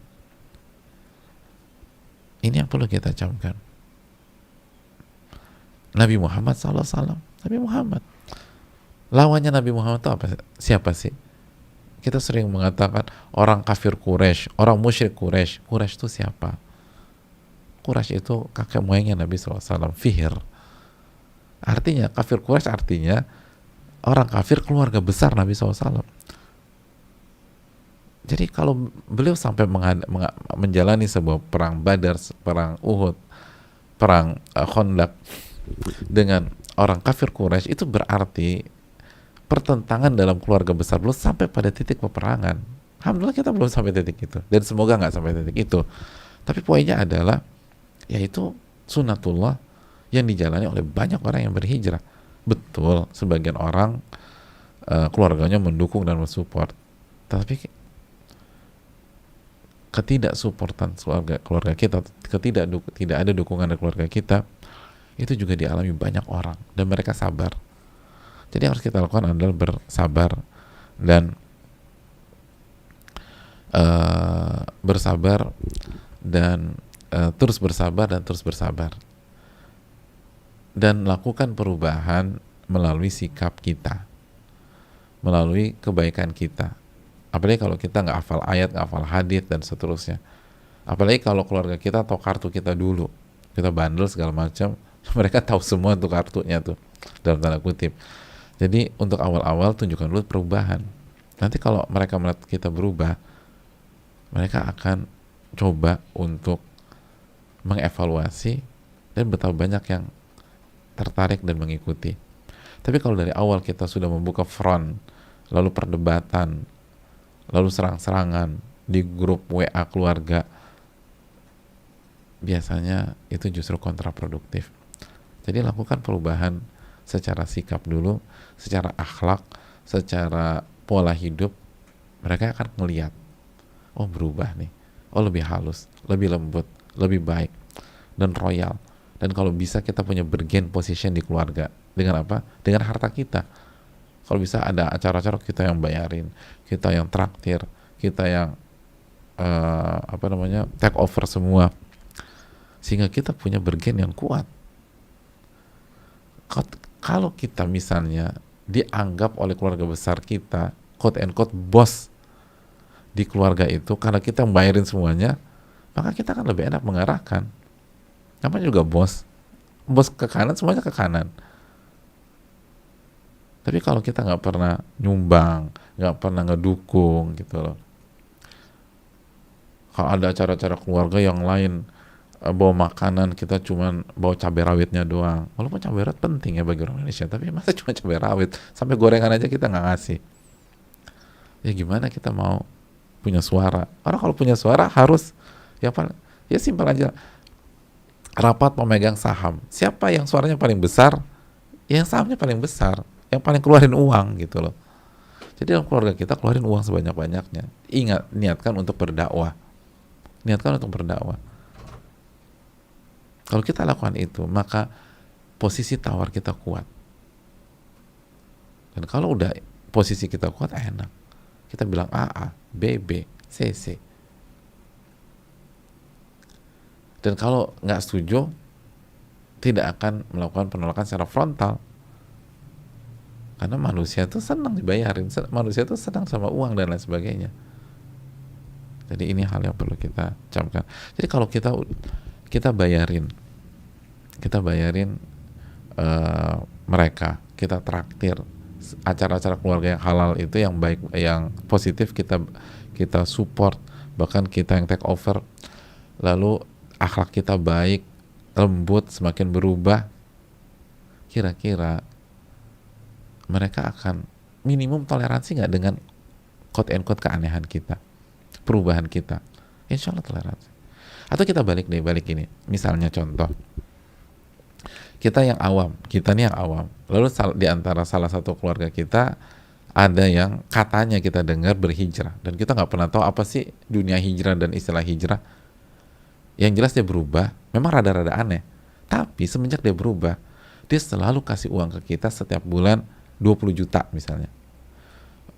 Ini yang perlu kita camkan. Nabi Muhammad SAW, Nabi Muhammad, lawannya Nabi Muhammad itu apa? Siapa sih? Kita sering mengatakan orang kafir Quraisy, orang musyrik Quraisy. Quraisy itu siapa? Quraisy itu kakek moyangnya Nabi SAW, Fihr. Artinya kafir Quraisy artinya orang kafir keluarga besar Nabi SAW. Jadi kalau beliau sampai menjalani sebuah perang Badar, perang Uhud, perang Khandaq dengan orang kafir Quraisy, itu berarti pertentangan dalam keluarga besar belum sampai pada titik peperangan. Alhamdulillah kita belum sampai titik itu, dan semoga nggak sampai titik itu. Tapi poinnya adalah yaitu sunnatullah yang dijalani oleh banyak orang yang berhijrah. Betul, sebagian orang keluarganya mendukung dan mensupport, tapi ketidaksupportan keluarga kita, tidak ada dukungan dari keluarga kita, itu juga dialami banyak orang dan mereka sabar. Jadi yang harus kita lakukan adalah bersabar dan terus bersabar dan lakukan perubahan melalui sikap kita, melalui kebaikan kita. Apalagi kalau kita nggak hafal ayat, nggak hafal hadis dan seterusnya. Apalagi kalau keluarga kita tahu kartu kita dulu, kita bandel segala macam, mereka tahu semua tuh kartunya tuh, dalam tanda kutip. Jadi untuk awal-awal tunjukkan dulu perubahan. Nanti kalau mereka melihat kita berubah, mereka akan coba untuk mengevaluasi dan betapa banyak yang tertarik dan mengikuti. Tapi kalau dari awal kita sudah membuka front, lalu perdebatan, lalu serang-serangan di grup WA keluarga, biasanya itu justru kontraproduktif. Jadi lakukan perubahan secara sikap dulu, secara akhlak, secara pola hidup. Mereka akan ngelihat, oh berubah nih, oh lebih halus, lebih lembut, lebih baik, dan royal. Dan kalau bisa kita punya bergen position di keluarga. Dengan apa? Dengan harta kita. Kalau bisa ada acara-acara kita yang bayarin, kita yang traktir, kita yang take over semua, sehingga kita punya bergen yang kuat. Kalau kita misalnya dianggap oleh keluarga besar kita quote and quote bos di keluarga itu karena kita bayarin semuanya, maka kita akan lebih enak mengarahkan. Namanya juga bos ke kanan, semuanya ke kanan. Tapi kalau kita nggak pernah nyumbang, nggak pernah ngedukung gitu loh. Kalau ada acara-acara keluarga yang lain bawa makanan, kita cuman bawa cabai rawitnya doang. Walaupun cabai rawit penting ya bagi orang Indonesia, tapi masa cuma cabai rawit, sampai gorengan aja kita nggak ngasih. Ya gimana kita mau punya suara? Orang kalau punya suara harus ya simpel aja. Rapat pemegang saham, siapa yang suaranya paling besar, yang sahamnya paling besar, yang paling keluarin uang gitu loh. Jadi dalam keluarga kita keluarin uang sebanyak-banyaknya. Ingat, niatkan untuk berdakwah. Kalau kita lakukan itu, maka posisi tawar kita kuat. Dan kalau udah posisi kita kuat enak. Kita bilang AA, BB, CC. Dan kalau nggak setuju, tidak akan melakukan penolakan secara frontal. Karena manusia tuh senang dibayarin, manusia tuh senang sama uang dan lain sebagainya. Jadi ini hal yang perlu kita camkan. Jadi kalau kita bayarin mereka, kita traktir acara-acara keluarga yang halal itu, yang baik, yang positif, kita support, bahkan kita yang take over, lalu akhlak kita baik, lembut, semakin berubah, kira-kira mereka akan minimum toleransi nggak dengan quote and quote keanehan kita, perubahan kita? Insya Allah toleransi. Atau kita balik ini, misalnya contoh, kita nih yang awam, lalu di antara salah satu keluarga kita ada yang katanya kita dengar berhijrah, dan kita nggak pernah tahu apa sih dunia hijrah dan istilah hijrah. Yang jelas dia berubah, memang rada-rada aneh, tapi semenjak dia berubah, dia selalu kasih uang ke kita setiap bulan 20 juta misalnya.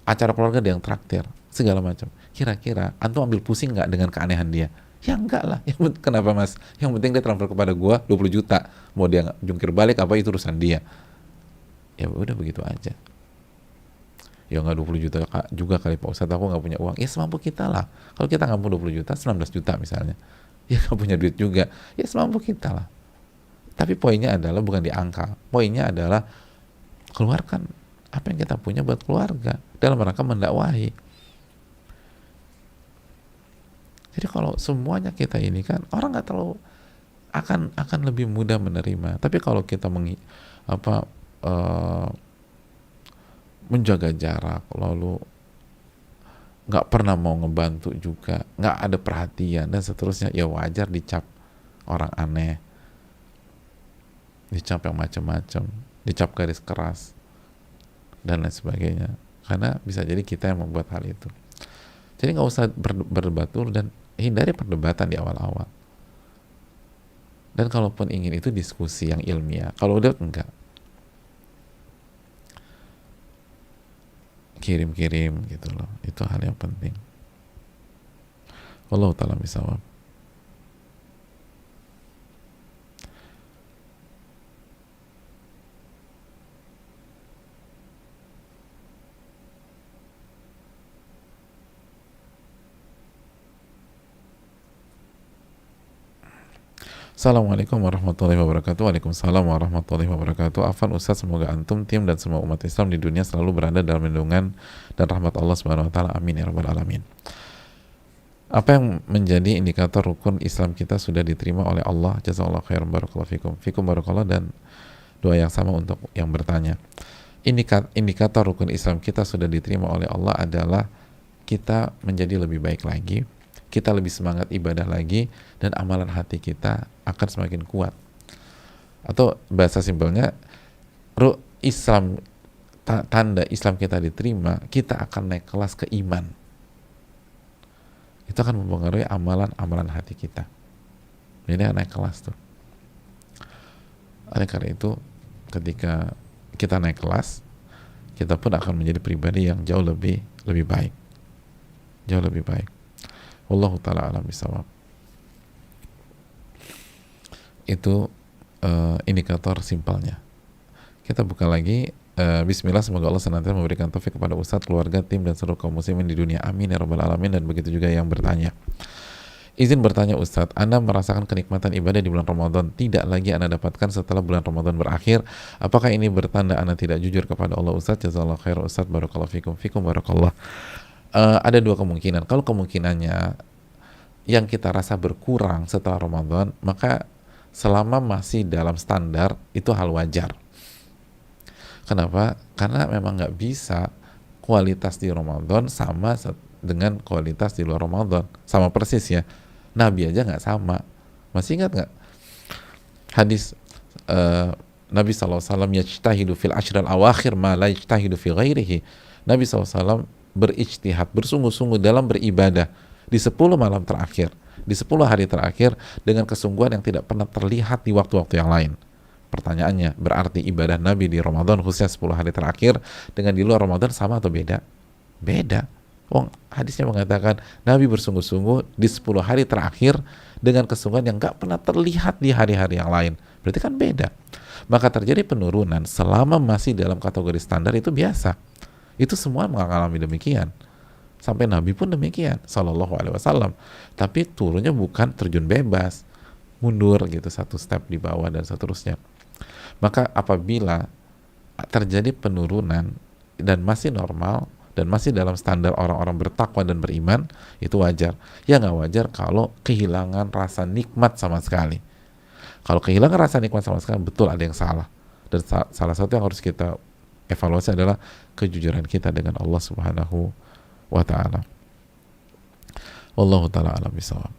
Acara keluarga dia yang traktir, segala macam. Kira-kira antum ambil pusing nggak dengan keanehan dia? Ya enggak lah. Kenapa mas? Yang penting dia transfer kepada gua 20 juta. Mau dia jungkir balik apa, itu urusan dia. Ya udah begitu aja. Ya nggak 20 juta juga kali Pak Ustadz, aku nggak punya uang. Ya semampu kita lah. Kalau kita nggak mampu 20 juta, 19 juta misalnya. Ya nggak punya duit juga. Ya semampu kita lah. Tapi poinnya adalah bukan di angka. Poinnya adalah keluarkan apa yang kita punya buat keluarga dalam rangka mendakwahi. Jadi kalau semuanya kita ini kan, orang nggak terlalu akan lebih mudah menerima. Tapi kalau kita menjaga jarak, lalu nggak pernah mau ngebantu juga, nggak ada perhatian dan seterusnya, ya wajar dicap orang aneh, dicap yang macam-macam, dicap garis keras dan lain sebagainya, karena bisa jadi kita yang membuat hal itu. Jadi nggak usah berdebat dulu dan hindari perdebatan di awal-awal. Dan kalaupun ingin itu diskusi yang ilmiah, kalau udah enggak, kirim-kirim gitu loh, itu hal yang penting. Wallahu ta'ala bishawab. Assalamualaikum warahmatullahi wabarakatuh. Waalaikumsalam warahmatullahi wabarakatuh. Afan Ustaz, semoga antum, tim dan semua umat Islam di dunia selalu berada dalam lindungan dan rahmat Allah Subhanahu wa taala. Amin ya rabbal alamin. Apa yang menjadi indikator rukun Islam kita sudah diterima oleh Allah? Jazakallahu khairan, barakallahu fikum. Fikum barakallah. Dan doa yang sama untuk yang bertanya. Indikator rukun Islam kita sudah diterima oleh Allah adalah kita menjadi lebih baik lagi, kita lebih semangat ibadah lagi, dan amalan hati kita akan semakin kuat. Atau bahasa simpelnya, Islam, tanda Islam kita diterima, kita akan naik kelas ke iman. Itu akan mempengaruhi amalan hati kita. Jadi naik kelas tuh. Oleh karena itu, ketika kita naik kelas, kita pun akan menjadi pribadi yang jauh lebih baik. Jauh lebih baik. Wallahu ta'ala alam bishawab. Itu indikator simpelnya. Kita buka lagi. Bismillah, semoga Allah senantiasa memberikan taufik kepada Ustadz, keluarga, tim, dan seluruh kaum muslimin di dunia. Amin ya rabbal alamin. Dan begitu juga yang bertanya. Izin bertanya Ustadz, Anda merasakan kenikmatan ibadah di bulan Ramadan tidak lagi Anda dapatkan setelah bulan Ramadan berakhir. Apakah ini bertanda Anda tidak jujur kepada Allah Ustadz? Jazakallahu khair Ustadz, barakallahu fikum. Fikum barakallah. Ada dua kemungkinan. Kalau kemungkinannya yang kita rasa berkurang setelah Ramadan, maka selama masih dalam standar, itu hal wajar. Kenapa? Karena memang nggak bisa kualitas di Ramadan sama dengan kualitas di luar Ramadan. Sama persis ya. Nabi aja nggak sama. Masih ingat nggak hadis Nabi SAW, yajtahidu fil ashril awakhir ma la yajtahidu fi ghairihi. Nabi SAW berijtihad, bersungguh-sungguh dalam beribadah di 10 malam terakhir, di 10 hari terakhir dengan kesungguhan yang tidak pernah terlihat di waktu-waktu yang lain. Pertanyaannya, berarti ibadah Nabi di Ramadan khususnya 10 hari terakhir dengan di luar Ramadan sama atau beda? Beda. Wong hadisnya mengatakan Nabi bersungguh-sungguh di 10 hari terakhir dengan kesungguhan yang gak pernah terlihat di hari-hari yang lain. Berarti kan beda. Maka terjadi penurunan selama masih dalam kategori standar itu biasa. Itu semua mengalami demikian. Sampai Nabi pun demikian, Sallallahu Alaihi Wasallam. Tapi turunnya bukan terjun bebas, mundur gitu satu step di bawah dan seterusnya. Maka apabila terjadi penurunan dan masih normal dan masih dalam standar orang-orang bertakwa dan beriman, itu wajar. Ya nggak wajar kalau kehilangan rasa nikmat sama sekali. Kalau kehilangan rasa nikmat sama sekali, betul ada yang salah. Dan salah satu yang harus kita evaluasi adalah kejujuran kita dengan Allah Subhanahu wa Ta'ala. Wallahu ta'ala alam bisawab.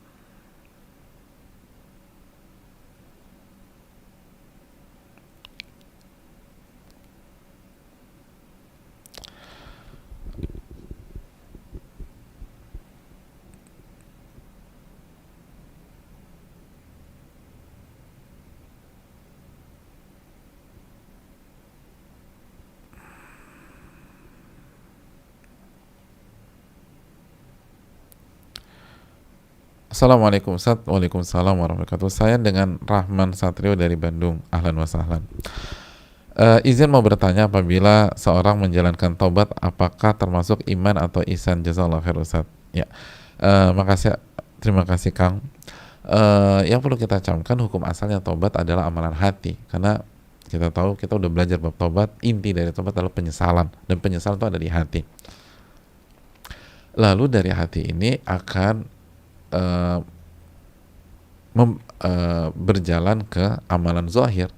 Assalamualaikum Ustaz. Waalaikumsalam warahmatullahi wabarakatuh. Saya dengan Rahman Satrio dari Bandung. Ahlan wa sahlan. Izin mau bertanya, apabila seorang menjalankan taubat apakah termasuk iman atau ihsan? Jazakallahu khair Ustaz. Ya. Makasih, terima kasih Kang. Yang perlu kita camkan, hukum asalnya taubat adalah amalan hati, karena kita tahu, kita udah belajar bab taubat, inti dari taubat adalah penyesalan, dan penyesalan itu ada di hati. Lalu dari hati ini akan berjalan ke amalan zahir.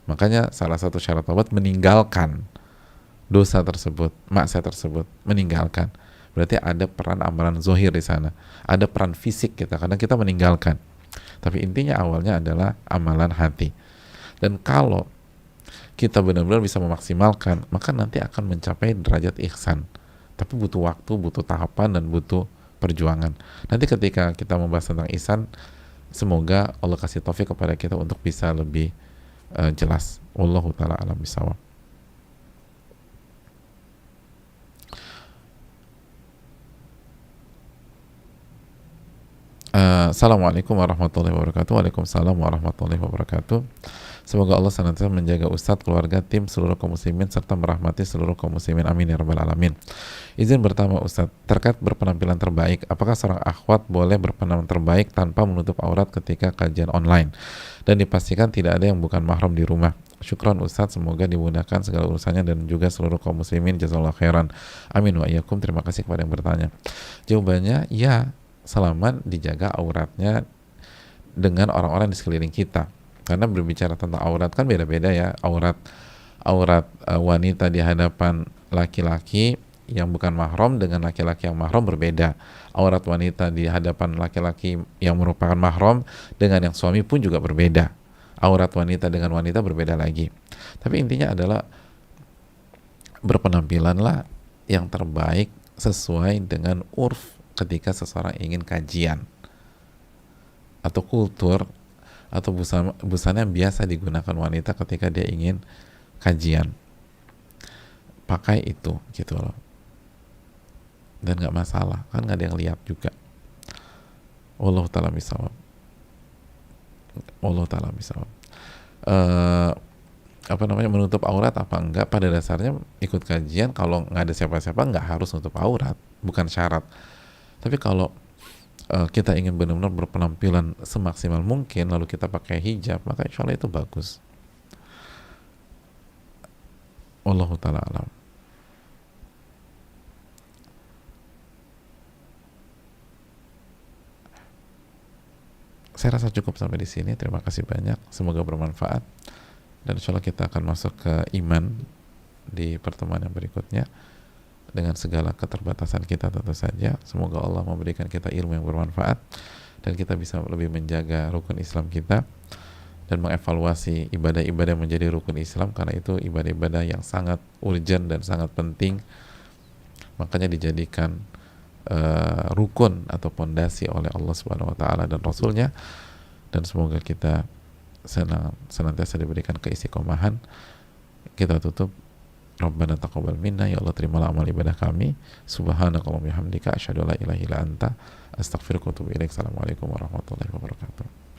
Makanya salah satu syarat taubat meninggalkan dosa tersebut, maksiat tersebut, meninggalkan. Berarti ada peran amalan zahir di sana, ada peran fisik kita karena kita meninggalkan. Tapi intinya awalnya adalah amalan hati. Dan kalau kita benar-benar bisa memaksimalkan, maka nanti akan mencapai derajat ihsan. Tapi butuh waktu, butuh tahapan, dan butuh perjuangan. Nanti ketika kita membahas tentang ihsan, semoga Allah kasih taufik kepada kita untuk bisa lebih jelas. Wallahu ta'ala alam bisawab. Assalamualaikum warahmatullahi wabarakatuh. Waalaikumsalam warahmatullahi wabarakatuh. Semoga Allah senantiasa menjaga Ustadz, keluarga, tim, seluruh kaum muslimin, serta merahmati seluruh kaum muslimin. Amin ya rabbal alamin. Izin bertanya Ustadz, terkait berpenampilan terbaik, apakah seorang akhwat boleh berpenampilan terbaik tanpa menutup aurat ketika kajian online? Dan dipastikan tidak ada yang bukan mahram di rumah. Syukran Ustadz, semoga dimudahkan segala urusannya dan juga seluruh kaum muslimin. Jazakallahu khairan. Amin wa iyyakum. Terima kasih kepada yang bertanya. Jawabannya, ya, selama dijaga auratnya dengan orang-orang di sekeliling kita. Karena berbicara tentang aurat kan beda-beda ya. Aurat wanita di hadapan laki-laki yang bukan mahram dengan laki-laki yang mahram berbeda. Aurat wanita di hadapan laki-laki yang merupakan mahram dengan yang suami pun juga berbeda. Aurat wanita dengan wanita berbeda lagi. Tapi intinya adalah berpenampilanlah yang terbaik sesuai dengan urf ketika seseorang ingin kajian atau kultur atau busana yang biasa digunakan wanita ketika dia ingin kajian. Pakai itu gitu loh, dan nggak masalah, kan nggak ada yang lihat juga. Wallahu ta'ala bisawab. Wallahu ta'ala bisawab. Menutup aurat apa enggak, pada dasarnya ikut kajian kalau nggak ada siapa-siapa nggak harus nutup aurat, bukan syarat. Tapi kalau kita ingin benar-benar berpenampilan semaksimal mungkin lalu kita pakai hijab, maka insya Allah itu bagus. Wallahu ta'ala alam. Saya rasa cukup sampai di sini. Terima kasih banyak, semoga bermanfaat, dan insya Allah kita akan masuk ke iman di pertemuan yang berikutnya dengan segala keterbatasan kita tentu saja. Semoga Allah memberikan kita ilmu yang bermanfaat dan kita bisa lebih menjaga rukun Islam kita dan mengevaluasi ibadah-ibadah yang menjadi rukun Islam, karena itu ibadah-ibadah yang sangat urgent dan sangat penting, makanya dijadikan rukun atau pondasi oleh Allah Subhanahu wa taala dan Rasulnya. Dan semoga kita senantiasa diberikan keistiqomahan. Kita tutup, Rabbana taqabbal minna, ya Allah terimalah amal ibadah kami, subhanakallahumma bihamdika asyhadu an la ilaha illa anta astaghfiruka wa atubu ilaik. Assalamualaikum warahmatullahi wabarakatuh.